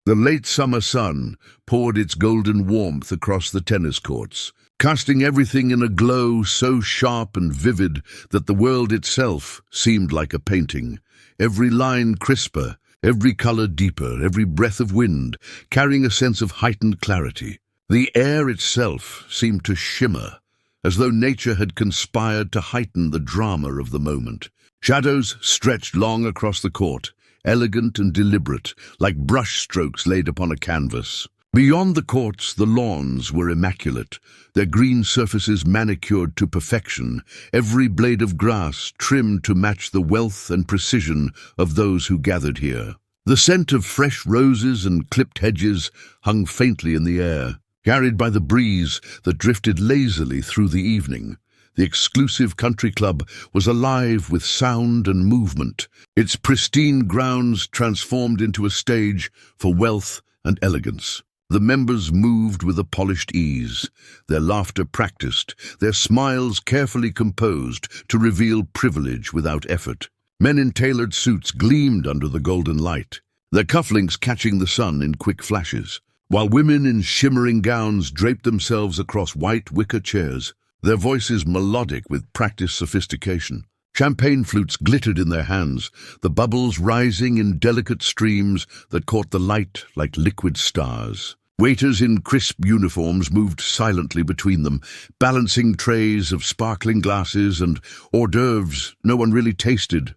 The late summer sun poured its golden warmth across the tennis courts, casting everything in a glow so sharp and vivid that the world itself seemed like a painting, every line crisper, every color deeper, every breath of wind carrying a sense of heightened clarity. The air itself seemed to shimmer, as though nature had conspired to heighten the drama of the moment. Shadows stretched long across the court, elegant and deliberate, like brush strokes laid upon a canvas. Beyond the courts, the lawns were immaculate, their green surfaces manicured to perfection, every blade of grass trimmed to match the wealth and precision of those who gathered here. The scent of fresh roses and clipped hedges hung faintly in the air, carried by the breeze that drifted lazily through the evening. The exclusive country club was alive with sound and movement, its pristine grounds transformed into a stage for wealth and elegance. The members moved with a polished ease, their laughter practiced, their smiles carefully composed to reveal privilege without effort. Men in tailored suits gleamed under the golden light, their cufflinks catching the sun in quick flashes, while women in shimmering gowns draped themselves across white wicker chairs, their voices melodic with practiced sophistication. Champagne flutes glittered in their hands, the bubbles rising in delicate streams that caught the light like liquid stars. Waiters in crisp uniforms moved silently between them, balancing trays of sparkling glasses and hors d'oeuvres no one really tasted,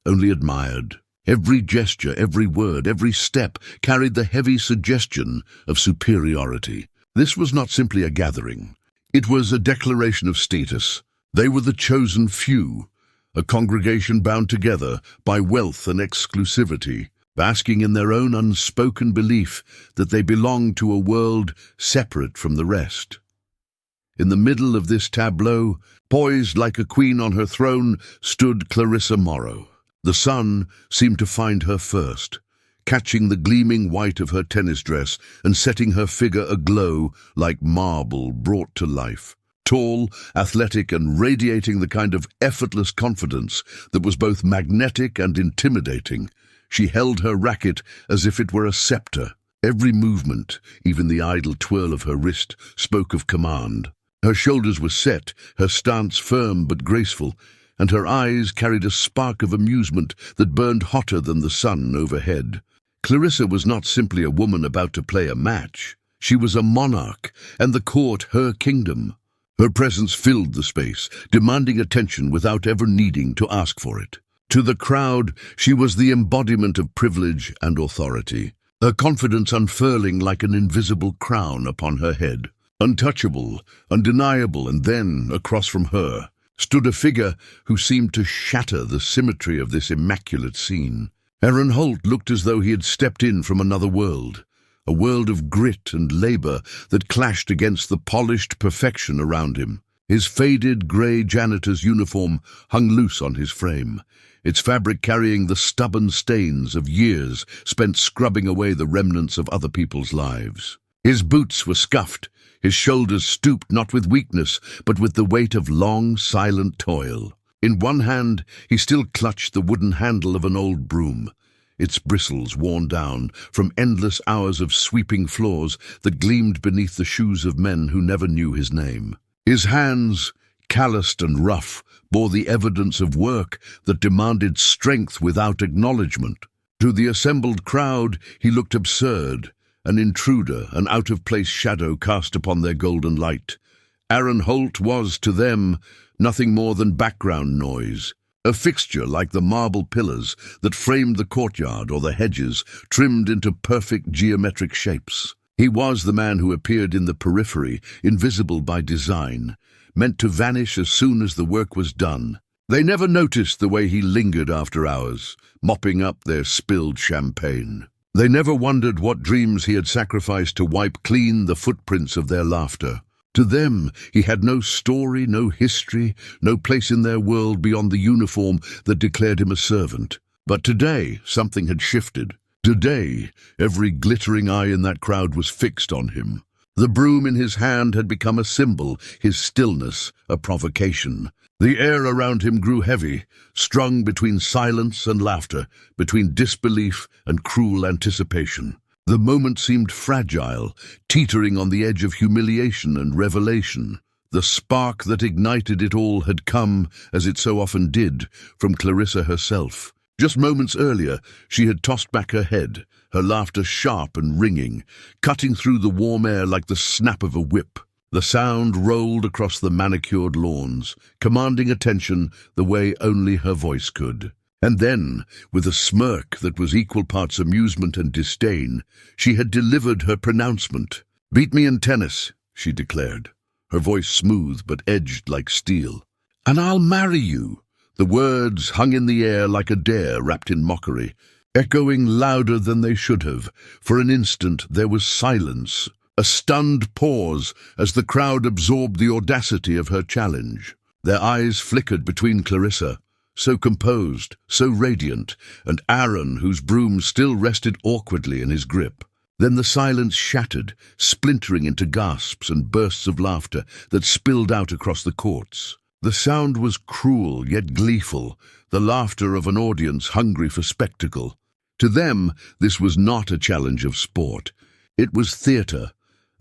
only admired. Every gesture, every word, every step carried the heavy suggestion of superiority. This was not simply a gathering. It was a declaration of status. They were the chosen few, a congregation bound together by wealth and exclusivity, basking in their own unspoken belief that they belonged to a world separate from the rest. In the middle of this tableau, poised like a queen on her throne, stood Clarissa Morrow. The sun seemed to find her first, catching the gleaming white of her tennis dress and setting her figure aglow like marble brought to life. Tall, athletic, and radiating the kind of effortless confidence that was both magnetic and intimidating, she held her racket as if it were a scepter. Every movement, even the idle twirl of her wrist, spoke of command. Her shoulders were set, her stance firm but graceful, and her eyes carried a spark of amusement that burned hotter than the sun overhead. Clarissa was not simply a woman about to play a match. She was a monarch, and the court her kingdom. Her presence filled the space, demanding attention without ever needing to ask for it. To the crowd, she was the embodiment of privilege and authority, her confidence unfurling like an invisible crown upon her head. Untouchable, undeniable, and then, across from her, stood a figure who seemed to shatter the symmetry of this immaculate scene. Aaron Holt looked as though he had stepped in from another world, a world of grit and labor that clashed against the polished perfection around him. His faded grey janitor's uniform hung loose on his frame, its fabric carrying the stubborn stains of years spent scrubbing away the remnants of other people's lives. His boots were scuffed, his shoulders stooped not with weakness, but with the weight of long, silent toil. In one hand, he still clutched the wooden handle of an old broom, its bristles worn down from endless hours of sweeping floors that gleamed beneath the shoes of men who never knew his name. His hands, calloused and rough, bore the evidence of work that demanded strength without acknowledgement. To the assembled crowd, he looked absurd, an intruder, an out-of-place shadow cast upon their golden light. Aaron Holt was, to them, nothing more than background noise, a fixture like the marble pillars that framed the courtyard or the hedges trimmed into perfect geometric shapes. He was the man who appeared in the periphery, invisible by design, meant to vanish as soon as the work was done. They never noticed the way he lingered after hours, mopping up their spilled champagne. They never wondered what dreams he had sacrificed to wipe clean the footprints of their laughter. To them, he had no story, no history, no place in their world beyond the uniform that declared him a servant. But today, something had shifted. Today, every glittering eye in that crowd was fixed on him. The broom in his hand had become a symbol, his stillness a provocation. The air around him grew heavy, strung between silence and laughter, between disbelief and cruel anticipation. The moment seemed fragile, teetering on the edge of humiliation and revelation. The spark that ignited it all had come, as it so often did, from Clarissa herself. Just moments earlier, she had tossed back her head, her laughter sharp and ringing, cutting through the warm air like the snap of a whip. The sound rolled across the manicured lawns, commanding attention the way only her voice could. And then, with a smirk that was equal parts amusement and disdain, she had delivered her pronouncement. "Beat me in tennis," she declared, her voice smooth but edged like steel. "And I'll marry you." The words hung in the air like a dare wrapped in mockery, echoing louder than they should have. For an instant there was silence, a stunned pause as the crowd absorbed the audacity of her challenge. Their eyes flickered between Clarissa, so composed, so radiant, and Aaron, whose broom still rested awkwardly in his grip. Then the silence shattered, splintering into gasps and bursts of laughter that spilled out across the courts. The sound was cruel yet gleeful, the laughter of an audience hungry for spectacle. To them, this was not a challenge of sport. It was theatre,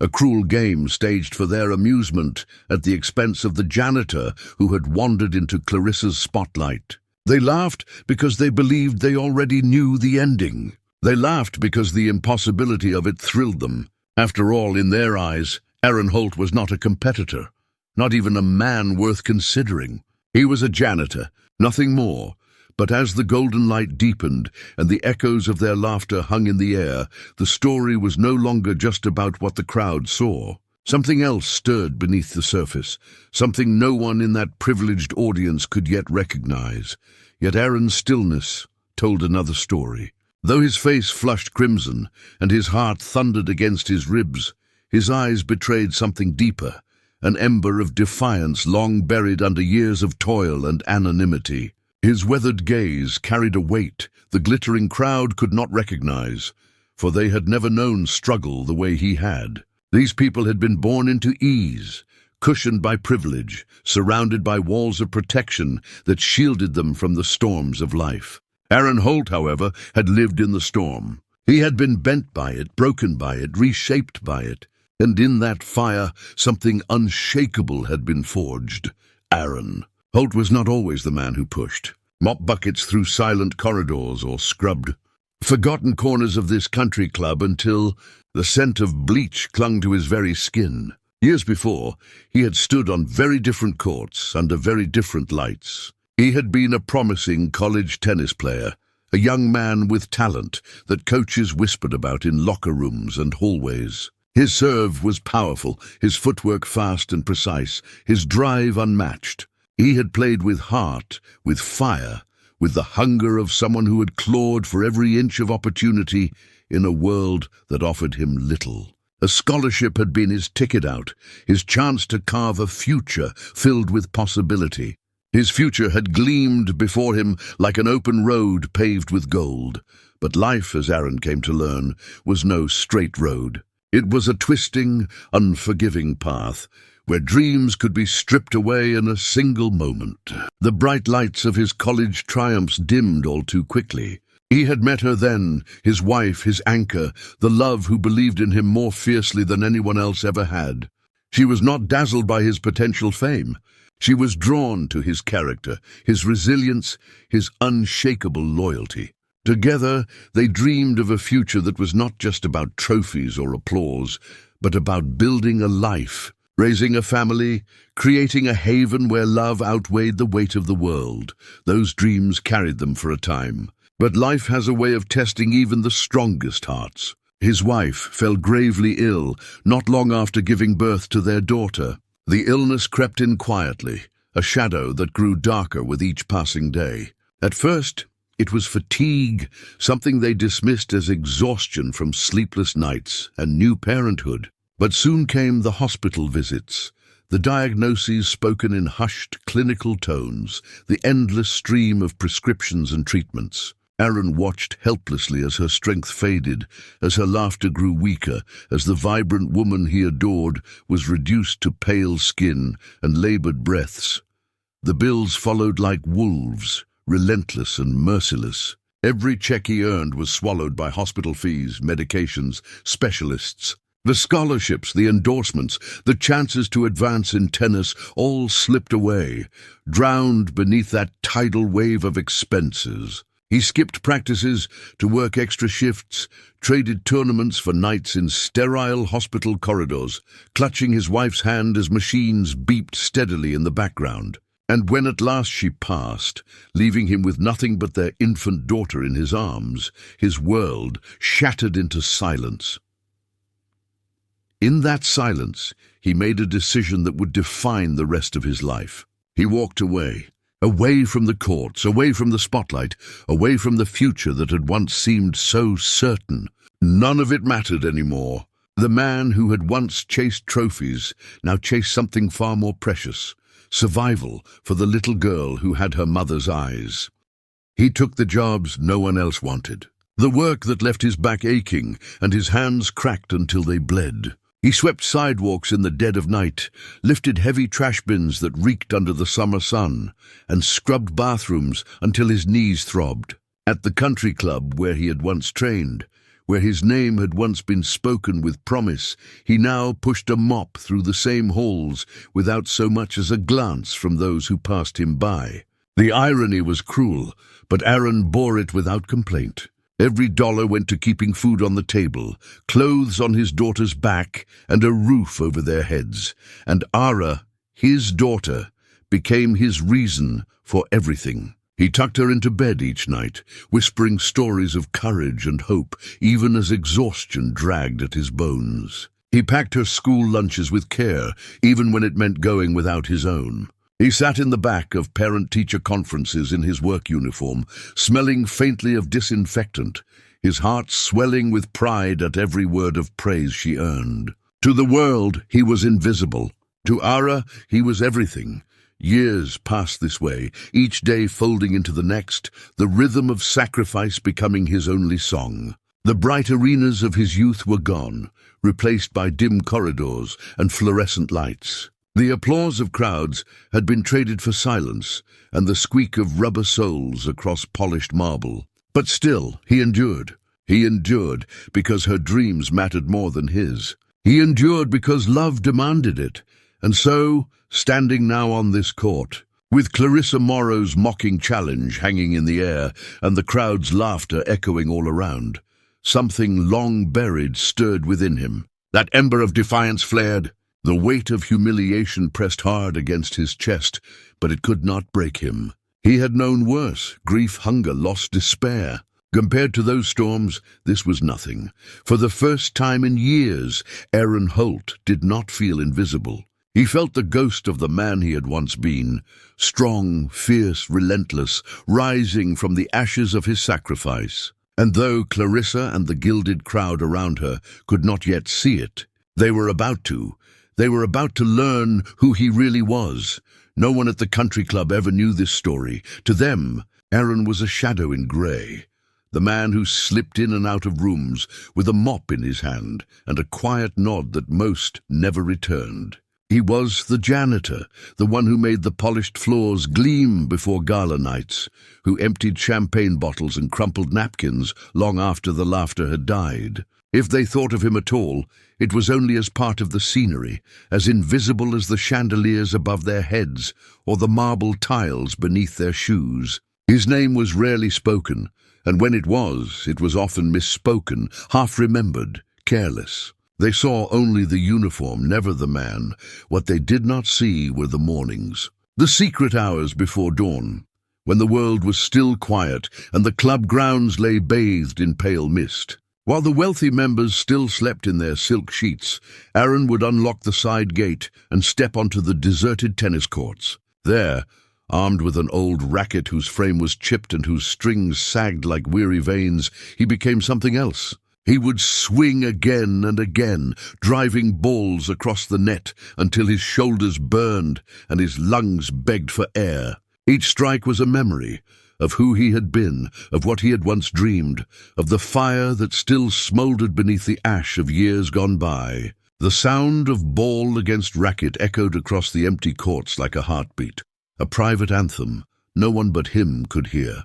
a cruel game staged for their amusement at the expense of the janitor who had wandered into Clarissa's spotlight. They laughed because they believed they already knew the ending. They laughed because the impossibility of it thrilled them. After all, in their eyes, Aaron Holt was not a competitor, not even a man worth considering. He was a janitor, nothing more. But as the golden light deepened and the echoes of their laughter hung in the air, the story was no longer just about what the crowd saw. Something else stirred beneath the surface, something no one in that privileged audience could yet recognize. Yet Aaron's stillness told another story. Though his face flushed crimson and his heart thundered against his ribs, his eyes betrayed something deeper, an ember of defiance long buried under years of toil and anonymity. His weathered gaze carried a weight the glittering crowd could not recognize, for they had never known struggle the way he had. These people had been born into ease, cushioned by privilege, surrounded by walls of protection that shielded them from the storms of life. Aaron Holt, however, had lived in the storm. He had been bent by it, broken by it, reshaped by it, and in that fire something unshakable had been forged. Aaron Holt was not always the man who pushed mop buckets through silent corridors or scrubbed forgotten corners of this country club until the scent of bleach clung to his very skin. Years before, he had stood on very different courts under very different lights. He had been a promising college tennis player, a young man with talent that coaches whispered about in locker rooms and hallways. His serve was powerful, his footwork fast and precise, his drive unmatched. He had played with heart, with fire, with the hunger of someone who had clawed for every inch of opportunity in a world that offered him little. A scholarship had been his ticket out, his chance to carve a future filled with possibility. His future had gleamed before him like an open road paved with gold. But life, as Aaron came to learn, was no straight road. It was a twisting, unforgiving path, where dreams could be stripped away in a single moment. The bright lights of his college triumphs dimmed all too quickly. He had met her then, his wife, his anchor, the love who believed in him more fiercely than anyone else ever had. She was not dazzled by his potential fame. She was drawn to his character, his resilience, his unshakable loyalty. Together, they dreamed of a future that was not just about trophies or applause, but about building a life, raising a family, creating a haven where love outweighed the weight of the world. Those dreams carried them for a time. But life has a way of testing even the strongest hearts. His wife fell gravely ill not long after giving birth to their daughter. The illness crept in quietly, a shadow that grew darker with each passing day. At first, it was fatigue, something they dismissed as exhaustion from sleepless nights and new parenthood. But soon came the hospital visits, the diagnoses spoken in hushed clinical tones, the endless stream of prescriptions and treatments. Aaron watched helplessly as her strength faded, as her laughter grew weaker, as the vibrant woman he adored was reduced to pale skin and labored breaths. The bills followed like wolves, relentless and merciless. Every check he earned was swallowed by hospital fees, medications, specialists. The scholarships, the endorsements, the chances to advance in tennis all slipped away, drowned beneath that tidal wave of expenses. He skipped practices to work extra shifts, traded tournaments for nights in sterile hospital corridors, clutching his wife's hand as machines beeped steadily in the background. And when at last she passed, leaving him with nothing but their infant daughter in his arms, his world shattered into silence. In that silence, he made a decision that would define the rest of his life. He walked away from the courts, away from the spotlight, away from the future that had once seemed so certain. None of it mattered anymore. The man who had once chased trophies now chased something far more precious, survival for the little girl who had her mother's eyes. He took the jobs no one else wanted, the work that left his back aching and his hands cracked until they bled. He swept sidewalks in the dead of night, lifted heavy trash bins that reeked under the summer sun, and scrubbed bathrooms until his knees throbbed. At the country club where he had once trained, where his name had once been spoken with promise, he now pushed a mop through the same halls without so much as a glance from those who passed him by. The irony was cruel, but Aaron bore it without complaint. Every dollar went to keeping food on the table, clothes on his daughter's back, and a roof over their heads. And Ara, his daughter, became his reason for everything. He tucked her into bed each night, whispering stories of courage and hope, even as exhaustion dragged at his bones. He packed her school lunches with care, even when it meant going without his own. He sat in the back of parent-teacher conferences in his work uniform, smelling faintly of disinfectant, his heart swelling with pride at every word of praise she earned. To the world, he was invisible. To Ara, he was everything. Years passed this way, each day folding into the next, the rhythm of sacrifice becoming his only song. The bright arenas of his youth were gone, replaced by dim corridors and fluorescent lights. The applause of crowds had been traded for silence and the squeak of rubber soles across polished marble. But still, he endured. He endured because her dreams mattered more than his. He endured because love demanded it. And so, standing now on this court, with Clarissa Morrow's mocking challenge hanging in the air and the crowd's laughter echoing all around, something long buried stirred within him. That ember of defiance flared. The weight of humiliation pressed hard against his chest, but it could not break him. He had known worse: grief, hunger, loss, despair. Compared to those storms, this was nothing. For the first time in years, Aaron Holt did not feel invisible. He felt the ghost of the man he had once been, strong, fierce, relentless, rising from the ashes of his sacrifice. And though Clarissa and the gilded crowd around her could not yet see it, they were about to. They were about to learn who he really was. No one at the country club ever knew this story. To them, Aaron was a shadow in grey, the man who slipped in and out of rooms with a mop in his hand and a quiet nod that most never returned. He was the janitor, the one who made the polished floors gleam before gala nights, who emptied champagne bottles and crumpled napkins long after the laughter had died. If they thought of him at all, it was only as part of the scenery, as invisible as the chandeliers above their heads or the marble tiles beneath their shoes. His name was rarely spoken, and when it was often misspoken, half-remembered, careless. They saw only the uniform, never the man. What they did not see were the mornings, the secret hours before dawn, when the world was still quiet and the club grounds lay bathed in pale mist. While the wealthy members still slept in their silk sheets, Aaron would unlock the side gate and step onto the deserted tennis courts. There, armed with an old racket whose frame was chipped and whose strings sagged like weary veins, he became something else. He would swing again and again, driving balls across the net until his shoulders burned and his lungs begged for air. Each strike was a memory of who he had been, of what he had once dreamed, of the fire that still smoldered beneath the ash of years gone by. The sound of ball against racket echoed across the empty courts like a heartbeat, a private anthem no one but him could hear.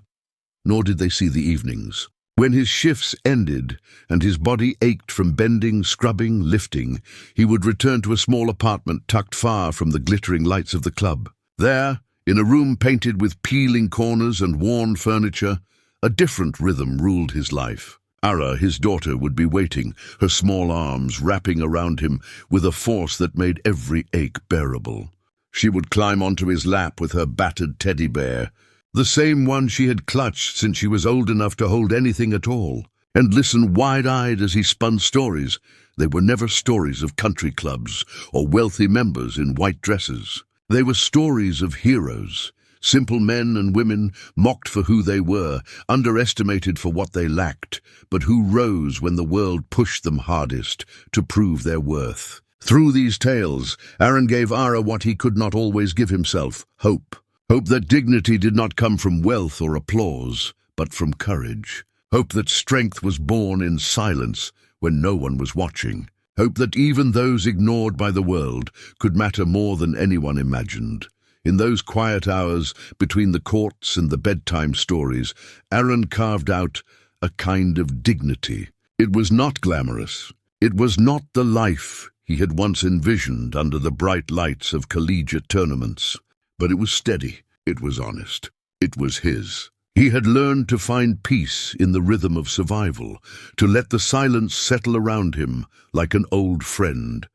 nor did they see the evenings. When his shifts ended and his body ached from bending, scrubbing, lifting, he would return to a small apartment tucked far from the glittering lights of the club. There, in a room painted with peeling corners and worn furniture, a different rhythm ruled his life. Ara, his daughter, would be waiting, her small arms wrapping around him with a force that made every ache bearable. She would climb onto his lap with her battered teddy bear, the same one she had clutched since she was old enough to hold anything at all, and listen wide-eyed as he spun stories. They were never stories of country clubs or wealthy members in white dresses. They were stories of heroes, simple men and women mocked for who they were, underestimated for what they lacked, but who rose when the world pushed them hardest to prove their worth. Through these tales, Aaron gave Ara what he could not always give himself: hope. Hope that dignity did not come from wealth or applause, but from courage. Hope that strength was born in silence when no one was watching. Hope that even those ignored by the world could matter more than anyone imagined. In those quiet hours between the courts and the bedtime stories, Aaron carved out a kind of dignity. It was not glamorous. It was not the life he had once envisioned under the bright lights of collegiate tournaments. But it was steady, it was honest, it was his. He had learned to find peace in the rhythm of survival, to let the silence settle around him like an old friend.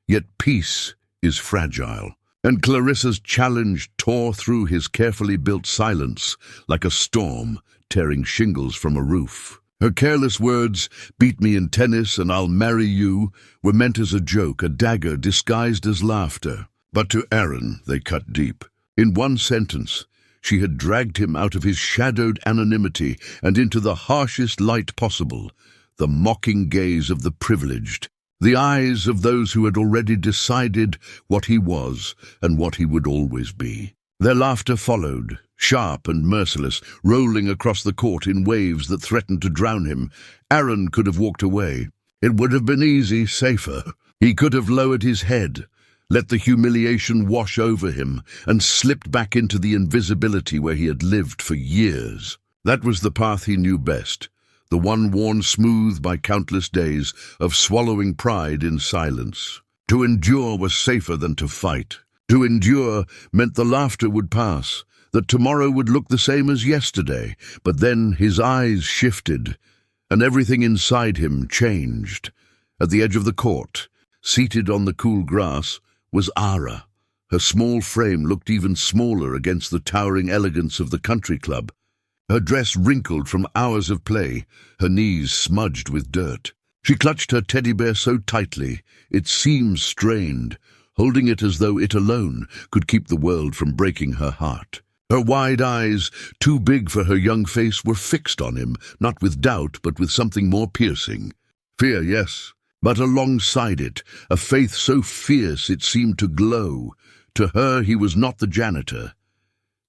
Yet peace is fragile, and Clarissa's challenge tore through his carefully built silence like a storm tearing shingles from a roof. Her careless words, "Beat me in tennis and I'll marry you," were meant as a joke, a dagger disguised as laughter. But to Aaron they cut deep. In one sentence, she had dragged him out of his shadowed anonymity and into the harshest light possible, the mocking gaze of the privileged, the eyes of those who had already decided what he was and what he would always be. Their laughter followed, sharp and merciless, rolling across the court in waves that threatened to drown him. Aaron could have walked away. It would have been easy, safer. He could have lowered his head, let the humiliation wash over him, and slipped back into the invisibility where he had lived for years. That was the path he knew best, the one worn smooth by countless days of swallowing pride in silence. To endure was safer than to fight. To endure meant the laughter would pass, that tomorrow would look the same as yesterday. But then his eyes shifted, and everything inside him changed. At the edge of the court, seated on the cool grass, was Ara. Her small frame looked even smaller against the towering elegance of the country club. Her dress wrinkled from hours of play, her knees smudged with dirt. She clutched her teddy bear so tightly, its seams strained, holding it as though it alone could keep the world from breaking her heart. Her wide eyes, too big for her young face, were fixed on him, not with doubt, but with something more piercing. Fear, yes, but alongside it, a faith so fierce it seemed to glow. To her, he was not the janitor.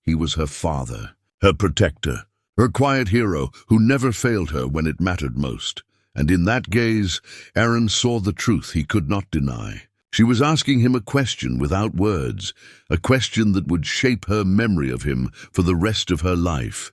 He was her father, her protector, her quiet hero who never failed her when it mattered most. And in that gaze, Aaron saw the truth he could not deny. She was asking him a question without words, a question that would shape her memory of him for the rest of her life.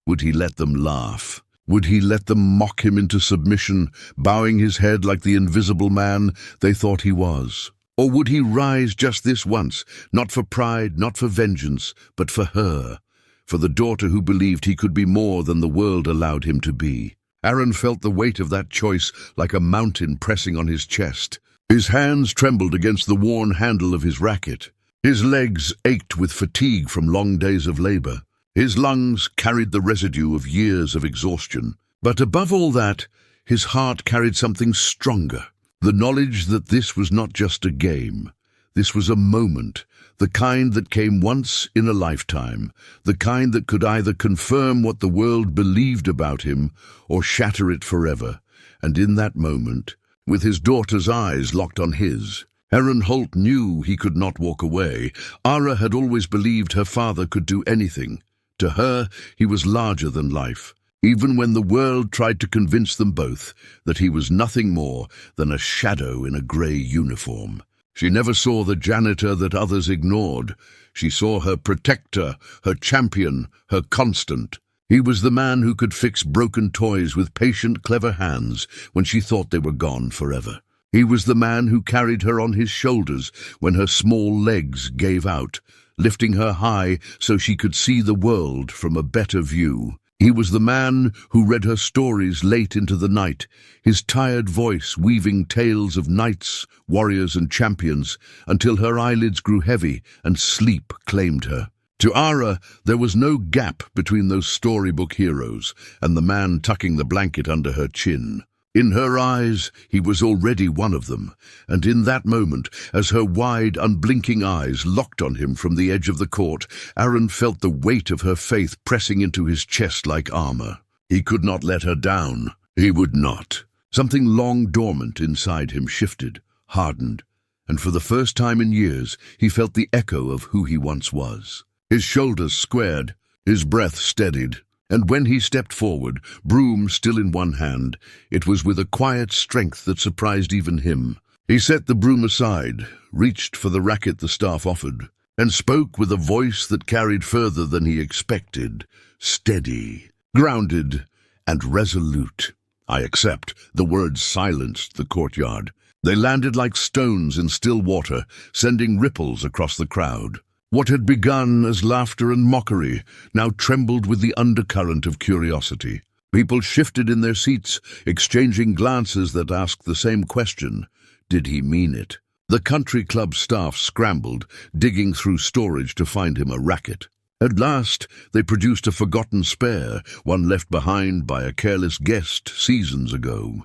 Would he let them laugh? Would he let them mock him into submission, bowing his head like the invisible man they thought he was? Or would he rise just this once, not for pride, not for vengeance, but for her, for the daughter who believed he could be more than the world allowed him to be? Aaron felt the weight of that choice like a mountain pressing on his chest. His hands trembled against the worn handle of his racket. His legs ached with fatigue from long days of labor. His lungs carried the residue of years of exhaustion. But above all that, his heart carried something stronger. The knowledge that this was not just a game. This was a moment, the kind that came once in a lifetime, the kind that could either confirm what the world believed about him or shatter it forever. And in that moment, with his daughter's eyes locked on his, Aaron Holt knew he could not walk away. Ara had always believed her father could do anything. To her, he was larger than life, even when the world tried to convince them both that he was nothing more than a shadow in a grey uniform. She never saw the janitor that others ignored. She saw her protector, her champion, her constant. He was the man who could fix broken toys with patient, clever hands when she thought they were gone forever. He was the man who carried her on his shoulders when her small legs gave out, lifting her high so she could see the world from a better view. He was the man who read her stories late into the night, his tired voice weaving tales of knights, warriors and champions, until her eyelids grew heavy and sleep claimed her. To Ara, there was no gap between those storybook heroes and the man tucking the blanket under her chin. In her eyes, he was already one of them, and in that moment, as her wide, unblinking eyes locked on him from the edge of the court, Aaron felt the weight of her faith pressing into his chest like armor. He could not let her down. He would not. Something long dormant inside him shifted, hardened, and for the first time in years, he felt the echo of who he once was. His shoulders squared, his breath steadied, and when he stepped forward, broom still in one hand, it was with a quiet strength that surprised even him. He set the broom aside, reached for the racket the staff offered, and spoke with a voice that carried further than he expected, steady, grounded, and resolute. "I accept." The words silenced the courtyard. They landed like stones in still water, sending ripples across the crowd. What had begun as laughter and mockery now trembled with the undercurrent of curiosity. People shifted in their seats, exchanging glances that asked the same question: did he mean it? The country club staff scrambled, digging through storage to find him a racket. At last, they produced a forgotten spare, one left behind by a careless guest seasons ago.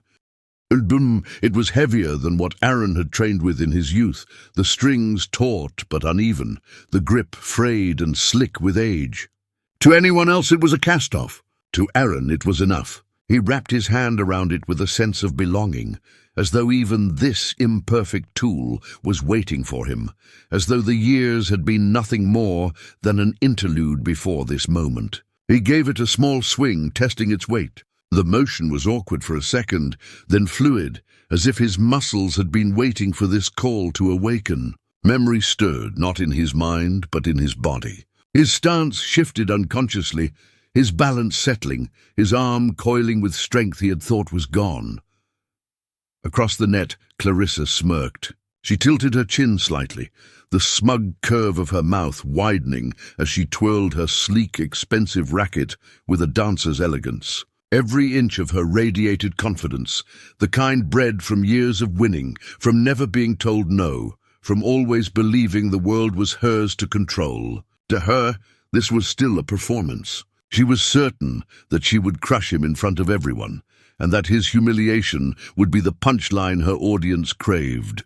It was heavier than what Aaron had trained with in his youth, the strings taut but uneven, the grip frayed and slick with age. To anyone else it was a cast-off. To Aaron it was enough. He wrapped his hand around it with a sense of belonging, as though even this imperfect tool was waiting for him, as though the years had been nothing more than an interlude before this moment. He gave it a small swing, testing its weight. The motion was awkward for a second, then fluid, as if his muscles had been waiting for this call to awaken. Memory stirred, not in his mind, but in his body. His stance shifted unconsciously, his balance settling, his arm coiling with strength he had thought was gone. Across the net, Clarissa smirked. She tilted her chin slightly, the smug curve of her mouth widening as she twirled her sleek, expensive racket with a dancer's elegance. Every inch of her radiated confidence, the kind bred from years of winning, from never being told no, from always believing the world was hers to control. To her, this was still a performance. She was certain that she would crush him in front of everyone, and that his humiliation would be the punchline her audience craved.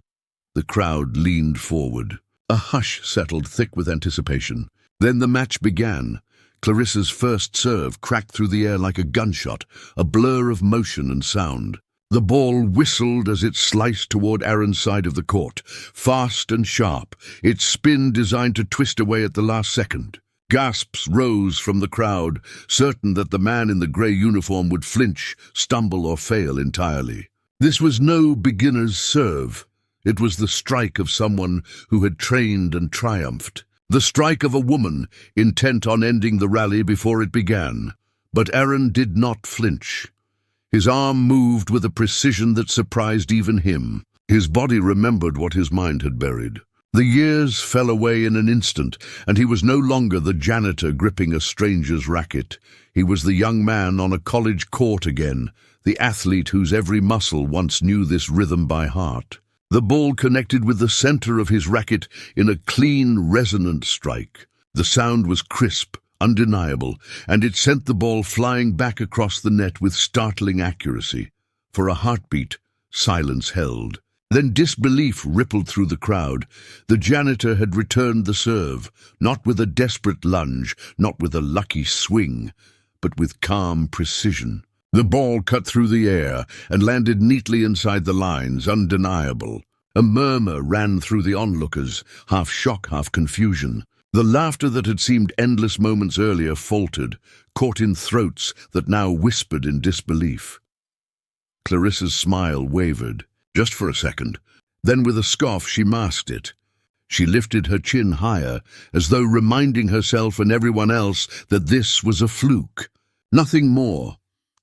The crowd leaned forward. A hush settled thick with anticipation. Then the match began. Clarissa's first serve cracked through the air like a gunshot, a blur of motion and sound. The ball whistled as it sliced toward Aaron's side of the court, fast and sharp, its spin designed to twist away at the last second. Gasps rose from the crowd, certain that the man in the grey uniform would flinch, stumble or fail entirely. This was no beginner's serve. It was the strike of someone who had trained and triumphed. The strike of a woman, intent on ending the rally before it began. But Aaron did not flinch. His arm moved with a precision that surprised even him. His body remembered what his mind had buried. The years fell away in an instant, and he was no longer the janitor gripping a stranger's racket. He was the young man on a college court again, the athlete whose every muscle once knew this rhythm by heart. The ball connected with the center of his racket in a clean, resonant strike. The sound was crisp, undeniable, and it sent the ball flying back across the net with startling accuracy. For a heartbeat, silence held. Then disbelief rippled through the crowd. The janitor had returned the serve, not with a desperate lunge, not with a lucky swing, but with calm precision. The ball cut through the air and landed neatly inside the lines, undeniable. A murmur ran through the onlookers, half shock, half confusion. The laughter that had seemed endless moments earlier faltered, caught in throats that now whispered in disbelief. Clarissa's smile wavered, just for a second. Then with a scoff she masked it. She lifted her chin higher, as though reminding herself and everyone else that this was a fluke. Nothing more.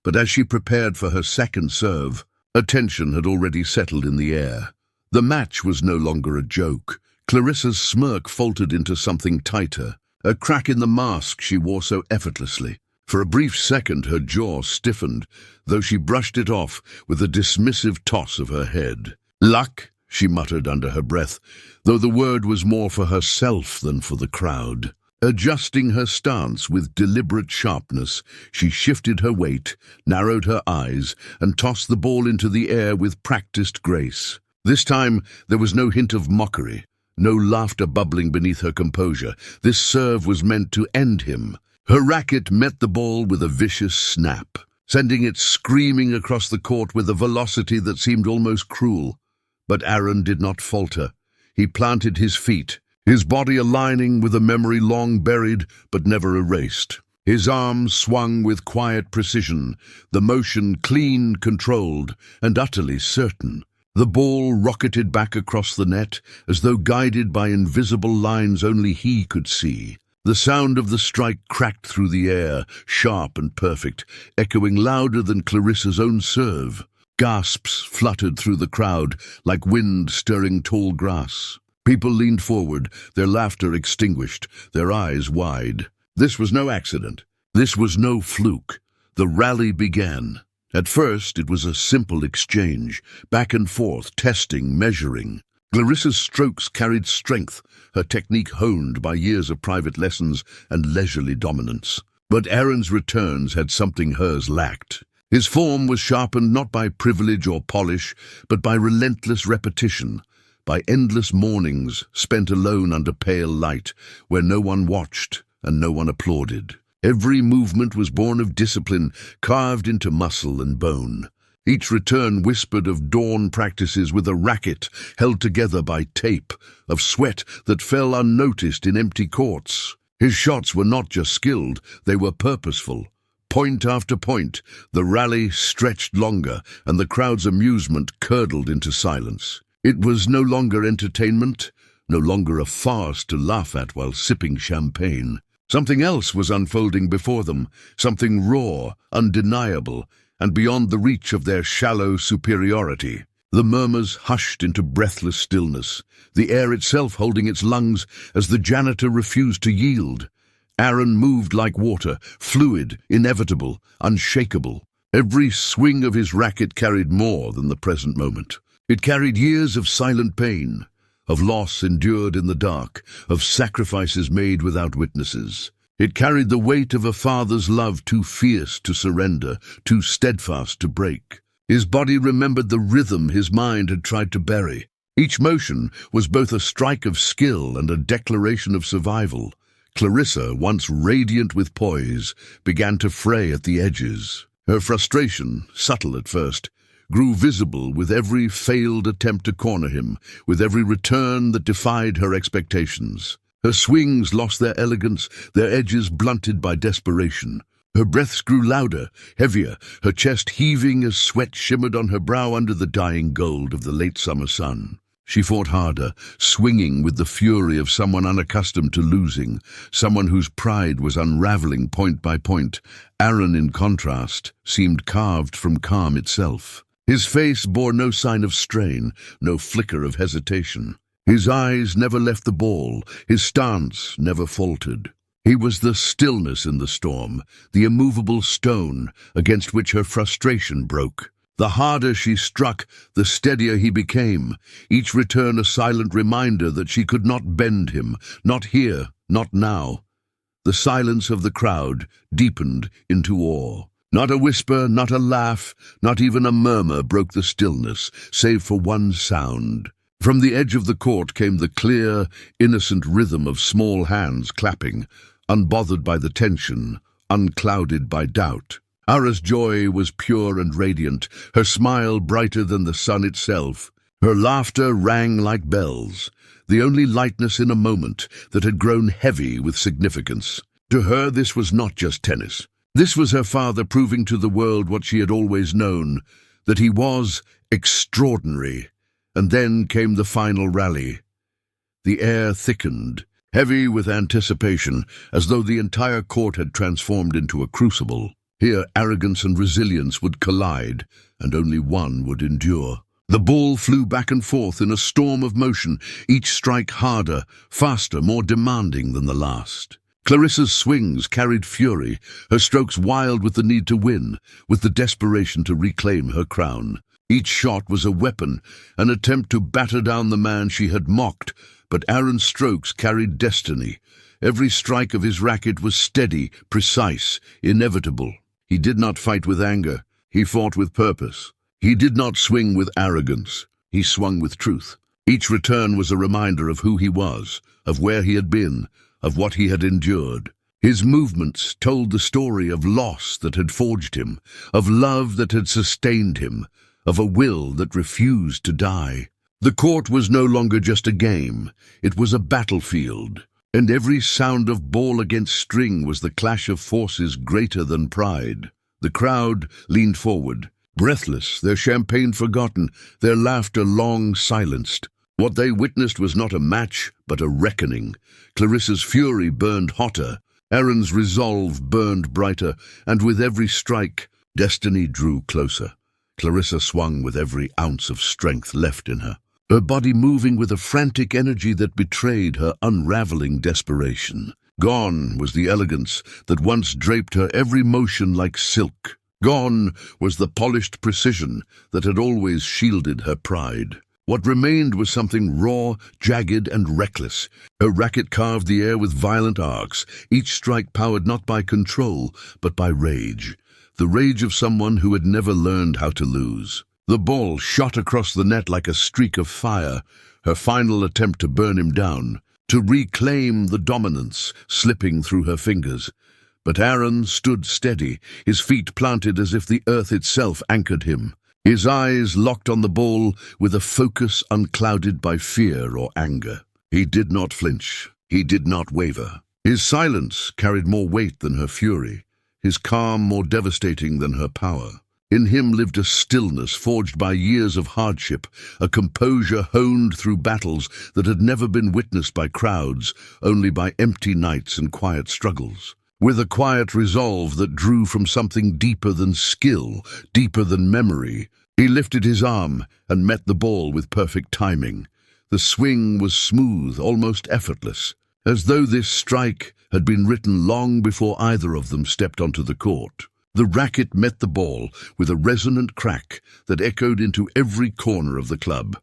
But as she prepared for her second serve, a tension had already settled in the air. The match was no longer a joke. Clarissa's smirk faltered into something tighter, a crack in the mask she wore so effortlessly. For a brief second her jaw stiffened, though she brushed it off with a dismissive toss of her head. "Luck," she muttered under her breath, though the word was more for herself than for the crowd. Adjusting her stance with deliberate sharpness, she shifted her weight, narrowed her eyes, and tossed the ball into the air with practiced grace. This time there was no hint of mockery, no laughter bubbling beneath her composure. This serve was meant to end him. Her racket met the ball with a vicious snap, sending it screaming across the court with a velocity that seemed almost cruel. But Aaron did not falter. He planted his feet, his body aligning with a memory long buried but never erased. His arms swung with quiet precision, the motion clean, controlled, and utterly certain. The ball rocketed back across the net as though guided by invisible lines only he could see. The sound of the strike cracked through the air, sharp and perfect, echoing louder than Clarissa's own serve. Gasps fluttered through the crowd like wind stirring tall grass. People leaned forward, their laughter extinguished, their eyes wide. This was no accident. This was no fluke. The rally began. At first, it was a simple exchange, back and forth, testing, measuring. Clarissa's strokes carried strength, her technique honed by years of private lessons and leisurely dominance. But Aaron's returns had something hers lacked. His form was sharpened not by privilege or polish, but by relentless repetition, by endless mornings spent alone under pale light, where no one watched and no one applauded. Every movement was born of discipline, carved into muscle and bone. Each return whispered of dawn practices with a racket held together by tape, of sweat that fell unnoticed in empty courts. His shots were not just skilled, they were purposeful. Point after point, the rally stretched longer, and the crowd's amusement curdled into silence. It was no longer entertainment, no longer a farce to laugh at while sipping champagne. Something else was unfolding before them, something raw, undeniable, and beyond the reach of their shallow superiority. The murmurs hushed into breathless stillness, the air itself holding its lungs as the janitor refused to yield. Aaron moved like water, fluid, inevitable, unshakable. Every swing of his racket carried more than the present moment. It carried years of silent pain, of loss endured in the dark, of sacrifices made without witnesses. It carried the weight of a father's love too fierce to surrender, too steadfast to break. His body remembered the rhythm his mind had tried to bury. Each motion was both a strike of skill and a declaration of survival. Clarissa, once radiant with poise, began to fray at the edges. Her frustration, subtle at first, grew visible with every failed attempt to corner him, with every return that defied her expectations. Her swings lost their elegance, their edges blunted by desperation. Her breaths grew louder, heavier, her chest heaving as sweat shimmered on her brow under the dying gold of the late summer sun. She fought harder, swinging with the fury of someone unaccustomed to losing, someone whose pride was unraveling point by point. Aaron, in contrast, seemed carved from calm itself. His face bore no sign of strain, no flicker of hesitation. His eyes never left the ball, his stance never faltered. He was the stillness in the storm, the immovable stone against which her frustration broke. The harder she struck, the steadier he became, each return a silent reminder that she could not bend him, not here, not now. The silence of the crowd deepened into awe. Not a whisper, not a laugh, not even a murmur broke the stillness, save for one sound. From the edge of the court came the clear, innocent rhythm of small hands clapping, unbothered by the tension, unclouded by doubt. Ara's joy was pure and radiant, her smile brighter than the sun itself. Her laughter rang like bells, the only lightness in a moment that had grown heavy with significance. To her, this was not just tennis. This was her father proving to the world what she had always known, that he was extraordinary. And then came the final rally. The air thickened, heavy with anticipation, as though the entire court had transformed into a crucible. Here, arrogance and resilience would collide, and only one would endure. The ball flew back and forth in a storm of motion, each strike harder, faster, more demanding than the last. Clarissa's swings carried fury, her strokes wild with the need to win, with the desperation to reclaim her crown. Each shot was a weapon, an attempt to batter down the man she had mocked, but Aaron's strokes carried destiny. Every strike of his racket was steady, precise, inevitable. He did not fight with anger, he fought with purpose. He did not swing with arrogance, he swung with truth. Each return was a reminder of who he was, of where he had been, of what he had endured. His movements told the story of loss that had forged him, of love that had sustained him, of a will that refused to die. The court was no longer just a game, it was a battlefield, and every sound of ball against string was the clash of forces greater than pride. The crowd leaned forward, breathless, their champagne forgotten, their laughter long silenced. What they witnessed was not a match, but a reckoning. Clarissa's fury burned hotter, Aaron's resolve burned brighter, and with every strike, destiny drew closer. Clarissa swung with every ounce of strength left in her, her body moving with a frantic energy that betrayed her unraveling desperation. Gone was the elegance that once draped her every motion like silk. Gone was the polished precision that had always shielded her pride. What remained was something raw, jagged, and reckless. Her racket carved the air with violent arcs, each strike powered not by control, but by rage. The rage of someone who had never learned how to lose. The ball shot across the net like a streak of fire, her final attempt to burn him down, to reclaim the dominance slipping through her fingers. But Aaron stood steady, his feet planted as if the earth itself anchored him. His eyes locked on the ball with a focus unclouded by fear or anger. He did not flinch. He did not waver. His silence carried more weight than her fury, his calm more devastating than her power. In him lived a stillness forged by years of hardship, a composure honed through battles that had never been witnessed by crowds, only by empty nights and quiet struggles. With a quiet resolve that drew from something deeper than skill, deeper than memory, he lifted his arm and met the ball with perfect timing. The swing was smooth, almost effortless, as though this strike had been written long before either of them stepped onto the court. The racket met the ball with a resonant crack that echoed into every corner of the club.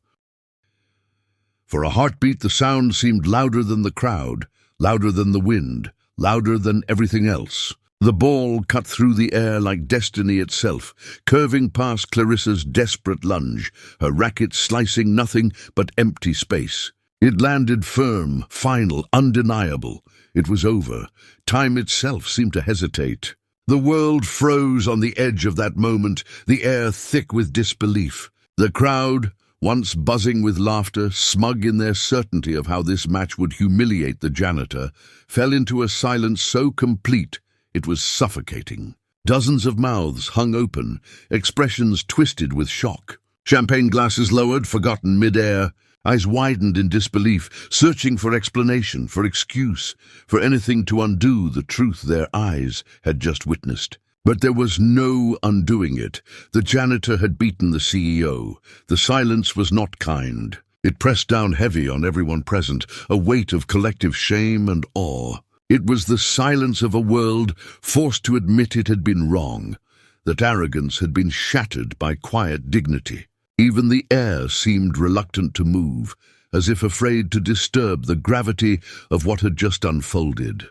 For a heartbeat, the sound seemed louder than the crowd, louder than the wind, louder than everything else. The ball cut through the air like destiny itself, curving past Clarissa's desperate lunge, her racket slicing nothing but empty space. It landed firm, final, undeniable. It was over. Time itself seemed to hesitate. The world froze on the edge of that moment, the air thick with disbelief. The crowd, once buzzing with laughter, smug in their certainty of how this match would humiliate the janitor, fell into a silence so complete it was suffocating. Dozens of mouths hung open, expressions twisted with shock. Champagne glasses lowered, forgotten mid-air. Eyes widened in disbelief, searching for explanation, for excuse, for anything to undo the truth their eyes had just witnessed. But there was no undoing it. The janitor had beaten the CEO. The silence was not kind. It pressed down heavy on everyone present, a weight of collective shame and awe. It was the silence of a world forced to admit it had been wrong, that arrogance had been shattered by quiet dignity. Even the air seemed reluctant to move, as if afraid to disturb the gravity of what had just unfolded.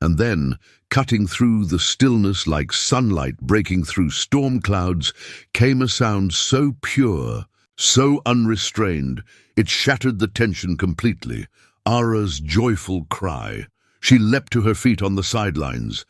And then, cutting through the stillness like sunlight breaking through storm clouds, came a sound so pure, so unrestrained, it shattered the tension completely. Ara's joyful cry. She leapt to her feet on the sidelines,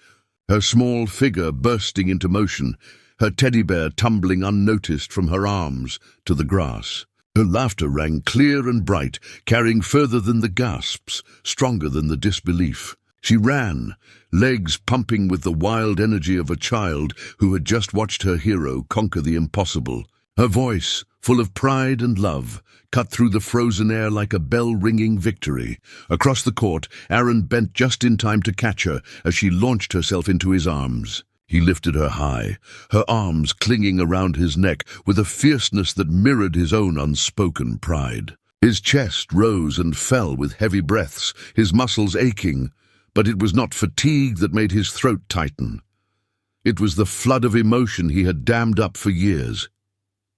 her small figure bursting into motion, her teddy bear tumbling unnoticed from her arms to the grass. Her laughter rang clear and bright, carrying further than the gasps, stronger than the disbelief. She ran, legs pumping with the wild energy of a child who had just watched her hero conquer the impossible. Her voice, full of pride and love, cut through the frozen air like a bell-ringing victory. Across the court, Aaron bent just in time to catch her as she launched herself into his arms. He lifted her high, her arms clinging around his neck with a fierceness that mirrored his own unspoken pride. His chest rose and fell with heavy breaths, his muscles aching, but it was not fatigue that made his throat tighten. It was the flood of emotion he had dammed up for years.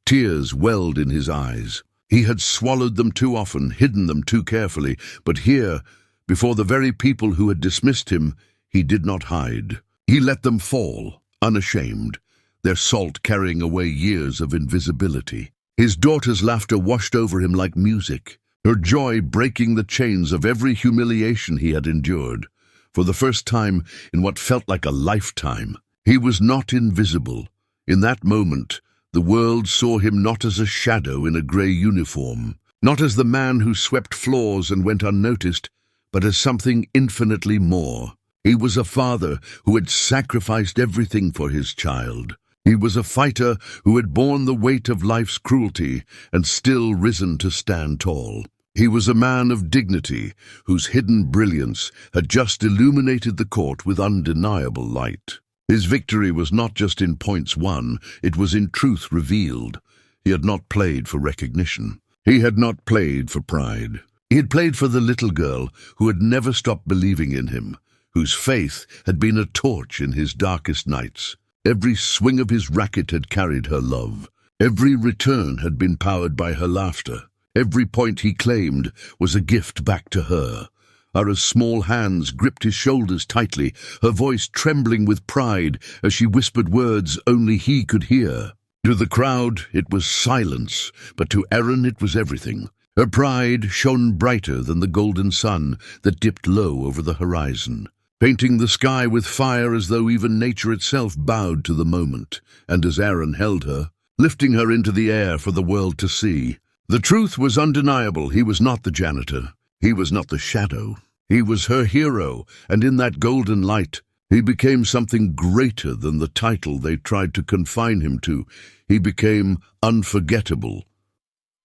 Tears welled in his eyes. He had swallowed them too often, hidden them too carefully, but here, before the very people who had dismissed him, he did not hide. He let them fall, unashamed, their salt carrying away years of invisibility. His daughter's laughter washed over him like music, her joy breaking the chains of every humiliation he had endured. For the first time in what felt like a lifetime, he was not invisible. In that moment, the world saw him not as a shadow in a grey uniform, not as the man who swept floors and went unnoticed, but as something infinitely more. He was a father who had sacrificed everything for his child. He was a fighter who had borne the weight of life's cruelty and still risen to stand tall. He was a man of dignity whose hidden brilliance had just illuminated the court with undeniable light. His victory was not just in points won, it was in truth revealed. He had not played for recognition. He had not played for pride. He had played for the little girl who had never stopped believing in him, whose faith had been a torch in his darkest nights. Every swing of his racket had carried her love. Every return had been powered by her laughter. Every point he claimed was a gift back to her. Ara's small hands gripped his shoulders tightly, her voice trembling with pride as she whispered words only he could hear. To the crowd, it was silence, but to Erin it was everything. Her pride shone brighter than the golden sun that dipped low over the horizon, painting the sky with fire as though even nature itself bowed to the moment. And as Erin held her, lifting her into the air for the world to see, the truth was undeniable. He was not the janitor. He was not the shadow. He was her hero, and in that golden light, he became something greater than the title they tried to confine him to. He became unforgettable.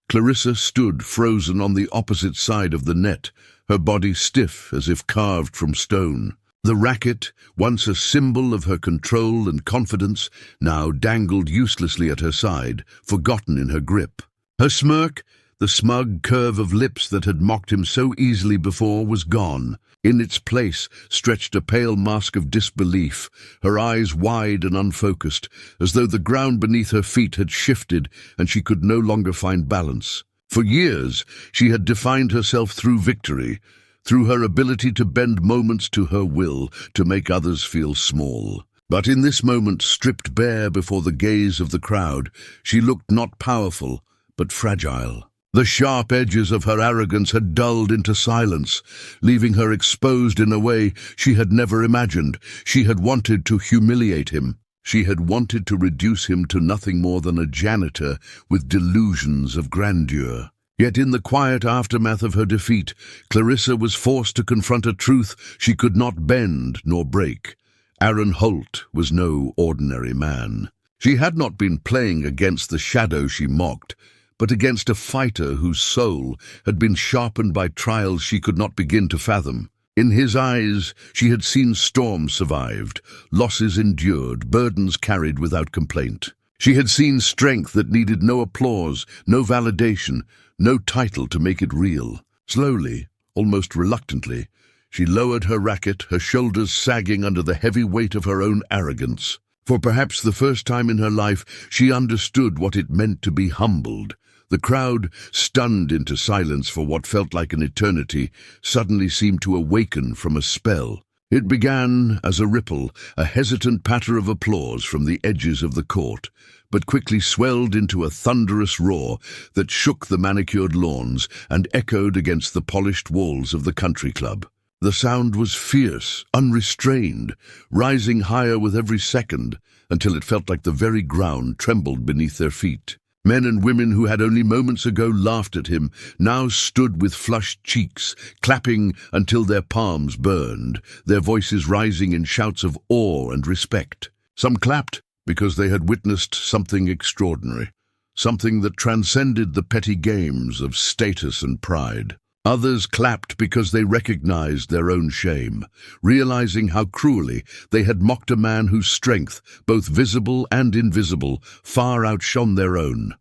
Clarissa stood frozen on the opposite side of the net, her body stiff as if carved from stone. The racket, once a symbol of her control and confidence, now dangled uselessly at her side, forgotten in her grip. Her smirk, the smug curve of lips that had mocked him so easily before, was gone. In its place stretched a pale mask of disbelief, her eyes wide and unfocused, as though the ground beneath her feet had shifted and she could no longer find balance. For years, she had defined herself through victory, through her ability to bend moments to her will, to make others feel small. But in this moment, stripped bare before the gaze of the crowd, she looked not powerful, but fragile. The sharp edges of her arrogance had dulled into silence, leaving her exposed in a way she had never imagined. She had wanted to humiliate him. She had wanted to reduce him to nothing more than a janitor with delusions of grandeur. Yet in the quiet aftermath of her defeat, Clarissa was forced to confront a truth she could not bend nor break. Aaron Holt was no ordinary man. She had not been playing against the shadow she mocked, but against a fighter whose soul had been sharpened by trials she could not begin to fathom. In his eyes, she had seen storms survived, losses endured, burdens carried without complaint. She had seen strength that needed no applause, no validation, no title to make it real. Slowly, almost reluctantly, she lowered her racket, her shoulders sagging under the heavy weight of her own arrogance. For perhaps the first time in her life, she understood what it meant to be humbled. The crowd, stunned into silence for what felt like an eternity, suddenly seemed to awaken from a spell. It began as a ripple, a hesitant patter of applause from the edges of the court, but quickly swelled into a thunderous roar that shook the manicured lawns and echoed against the polished walls of the country club. The sound was fierce, unrestrained, rising higher with every second, until it felt like the very ground trembled beneath their feet. Men and women who had only moments ago laughed at him now stood with flushed cheeks, clapping until their palms burned, their voices rising in shouts of awe and respect. Some clapped because they had witnessed something extraordinary, something that transcended the petty games of status and pride. Others clapped because they recognized their own shame, realizing how cruelly they had mocked a man whose strength, both visible and invisible, far outshone their own.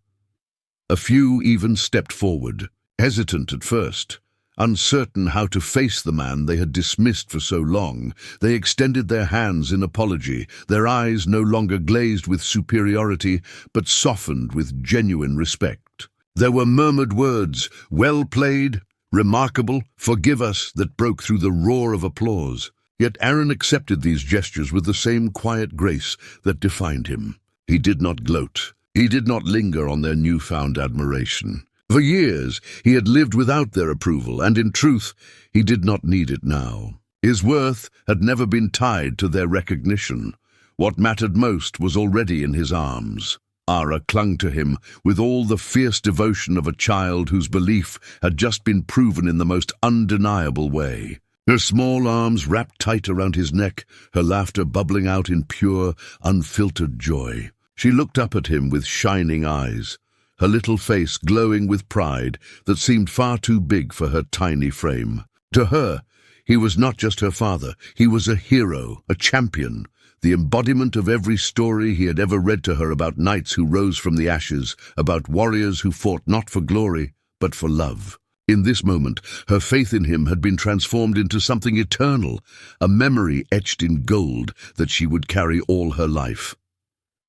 A few even stepped forward, hesitant at first. Uncertain how to face the man they had dismissed for so long, they extended their hands in apology, their eyes no longer glazed with superiority, but softened with genuine respect. There were murmured words, "Well played," "Remarkable," "Forgive us," that broke through the roar of applause. Yet Aaron accepted these gestures with the same quiet grace that defined him. He did not gloat. He did not linger on their newfound admiration. For years, he had lived without their approval, and in truth, he did not need it now. His worth had never been tied to their recognition. What mattered most was already in his arms. Ara clung to him with all the fierce devotion of a child whose belief had just been proven in the most undeniable way. Her small arms wrapped tight around his neck, her laughter bubbling out in pure, unfiltered joy. She looked up at him with shining eyes, her little face glowing with pride that seemed far too big for her tiny frame. To her, he was not just her father, he was a hero, a champion, the embodiment of every story he had ever read to her about knights who rose from the ashes, about warriors who fought not for glory, but for love. In this moment, her faith in him had been transformed into something eternal, a memory etched in gold that she would carry all her life.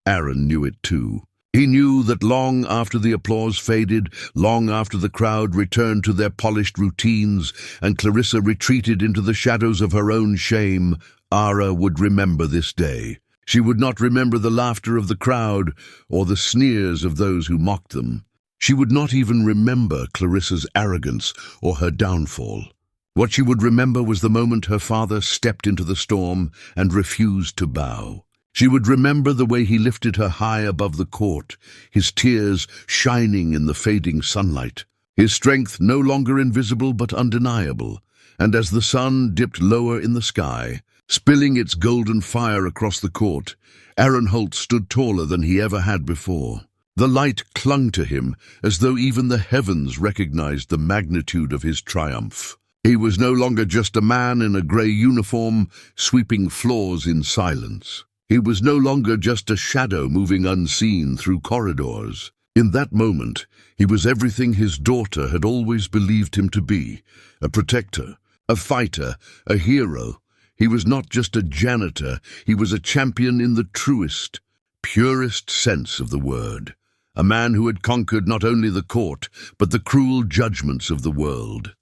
Aaron knew it too. He knew that long after the applause faded, long after the crowd returned to their polished routines, and Clarissa retreated into the shadows of her own shame, Ara would remember this day. She would not remember the laughter of the crowd or the sneers of those who mocked them. She would not even remember Clarissa's arrogance or her downfall. What she would remember was the moment her father stepped into the storm and refused to bow. She would remember the way he lifted her high above the court, his tears shining in the fading sunlight, his strength no longer invisible but undeniable, and as the sun dipped lower in the sky, spilling its golden fire across the court, Aaron Holt stood taller than he ever had before. The light clung to him as though even the heavens recognized the magnitude of his triumph. He was no longer just a man in a grey uniform, sweeping floors in silence. He was no longer just a shadow moving unseen through corridors. In that moment, he was everything his daughter had always believed him to be, a protector, a fighter, a hero. He was not just a janitor, he was a champion in the truest, purest sense of the word. A man who had conquered not only the court, but the cruel judgments of the world.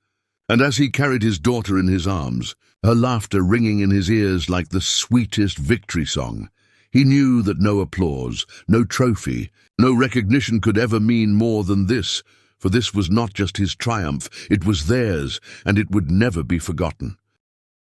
And as he carried his daughter in his arms, her laughter ringing in his ears like the sweetest victory song, he knew that no applause, no trophy, no recognition could ever mean more than this, for this was not just his triumph, it was theirs, and it would never be forgotten.